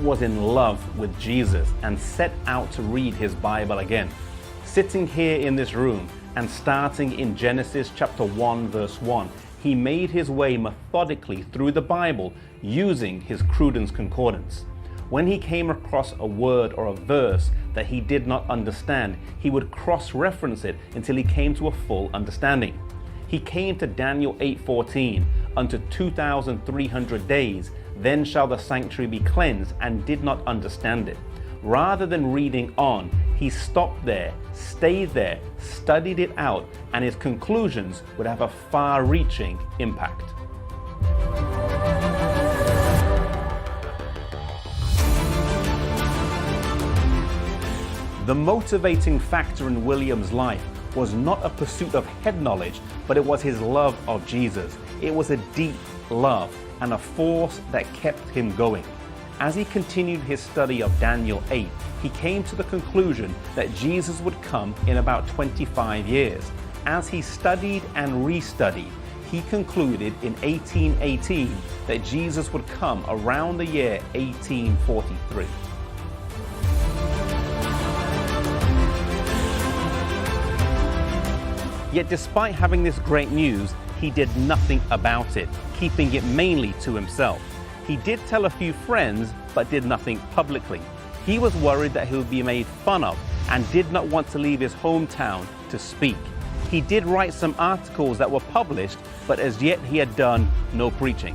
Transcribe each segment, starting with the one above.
was in love with Jesus and set out to read his Bible again. Sitting here in this room and starting in Genesis chapter 1 verse 1, he made his way methodically through the Bible using his Cruden's Concordance. When he came across a word or a verse that he did not understand, he would cross-reference it until he came to a full understanding. He came to Daniel 8:14, unto 2,300 days, then shall the sanctuary be cleansed, and did not understand it. Rather than reading on, he stopped there, stayed there, studied it out, and his conclusions would have a far-reaching impact. The motivating factor in William's life was not a pursuit of head knowledge, but it was his love of Jesus. It was a deep love and a force that kept him going. As he continued his study of Daniel 8, he came to the conclusion that Jesus would come in about 25 years. As he studied and restudied, he concluded in 1818 that Jesus would come around the year 1843. Yet despite having this great news, he did nothing about it, keeping it mainly to himself. He did tell a few friends, but did nothing publicly. He was worried that he would be made fun of and did not want to leave his hometown to speak. He did write some articles that were published, but as yet he had done no preaching.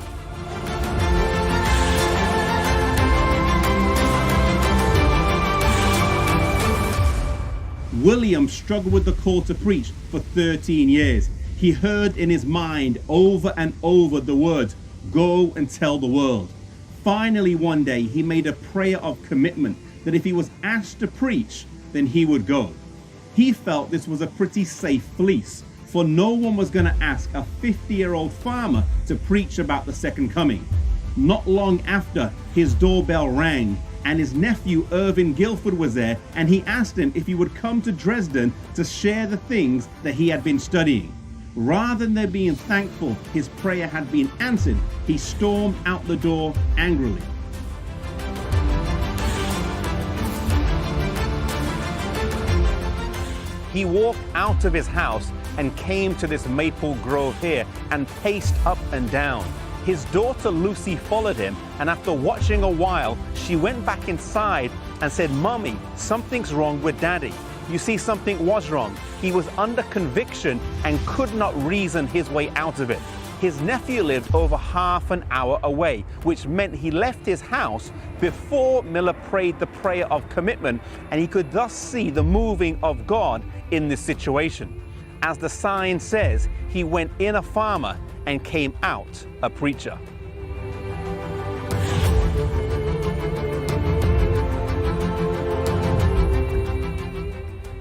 William struggled with the call to preach for 13 years. He heard in his mind over and over the words, "Go and tell the world." Finally, one day, he made a prayer of commitment that if he was asked to preach, then he would go. He felt this was a pretty safe fleece, for no one was going to ask a 50-year-old farmer to preach about the second coming. Not long after, his doorbell rang, and his nephew Irvin Guilford was there, and he asked him if he would come to Dresden to share the things that he had been studying. Rather than being thankful his prayer had been answered, he stormed out the door angrily. He walked out of his house and came to this maple grove here and paced up and down. His daughter Lucy followed him, and after watching a while, she went back inside and said, "Mommy, something's wrong with Daddy." You see, something was wrong. He was under conviction and could not reason his way out of it. His nephew lived over half an hour away, which meant he left his house before Miller prayed the prayer of commitment, and he could thus see the moving of God in this situation. As the sign says, he went in a farmer and came out a preacher.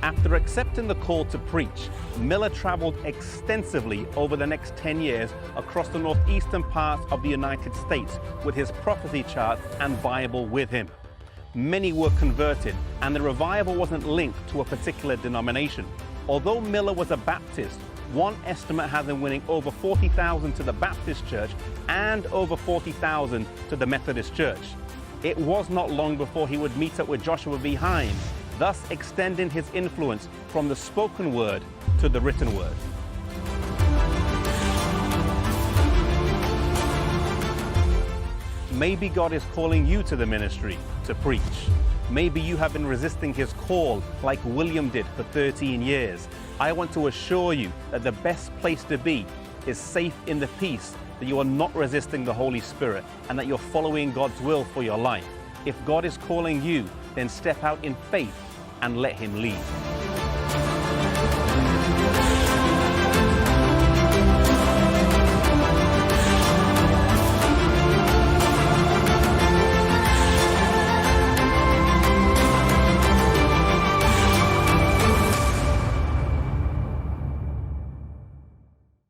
After accepting the call to preach, Miller traveled extensively over the next 10 years across the northeastern parts of the United States with his prophecy chart and Bible with him. Many were converted, and the revival wasn't linked to a particular denomination. Although Miller was a Baptist, one estimate has him winning over 40,000 to the Baptist church and over 40,000 to the Methodist church. It was not long before he would meet up with Joshua B. Hines, thus extending his influence from the spoken word to the written word. Maybe God is calling you to the ministry to preach. Maybe you have been resisting his call like William did for 13 years. I want to assure you that the best place to be is safe in the peace that you are not resisting the Holy Spirit and that you're following God's will for your life. If God is calling you, then step out in faith and let him lead.